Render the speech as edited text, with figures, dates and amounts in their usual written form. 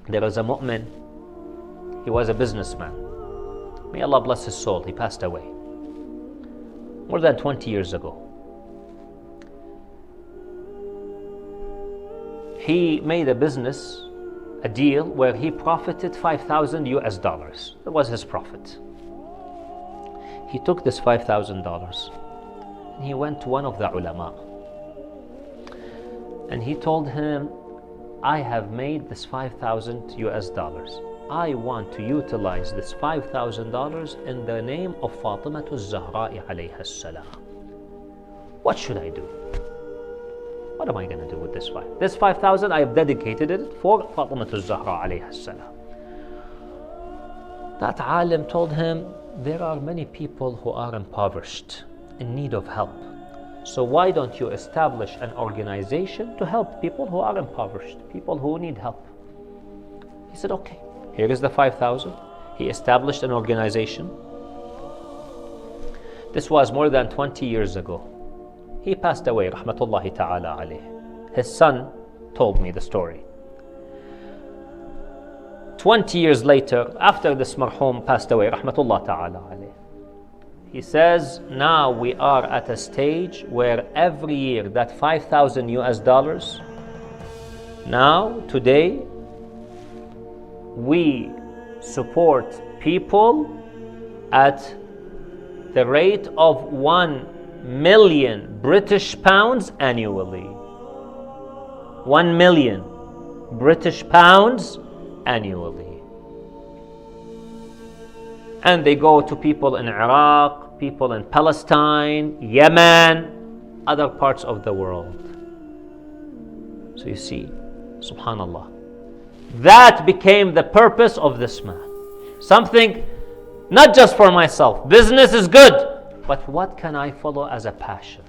There was a mu'min. He was a businessman. May Allah bless his soul. He passed away more than 20 years ago. He made a business, a deal where he profited 5,000 US dollars. That was his profit. He took this $5,000 and he went to one of the ulama and he told him, I have made this 5,000 US dollars. I want to utilize this $5,000 in the name of Fatimatu Zahra'i alayha salam. What should I do? What am I going to do with this 5,000? This 5,000 I have dedicated it for Fatimatu Zahra alayha salam. That alim told him, there are many people who are impoverished, in need of help. So why don't you establish an organization to help people who are impoverished, people who need help? He said, okay, here is the 5,000. He established an organization. This was more than 20 years ago. He passed away, rahmatullahi ta'ala alayh. His son told me the story. 20 years later, after this marhum passed away, rahmatullah ta'ala alayh, he says, now we are at a stage where every year that 5,000 US dollars, now, today, we support people at the rate of 1 million British pounds annually. 1 million British pounds annually. And they go to people in Iraq, people in Palestine, Yemen, other parts of the world. So you see, subhanallah, that became the purpose of this man. Something not just for myself. Business is good, but what can I follow as a passion?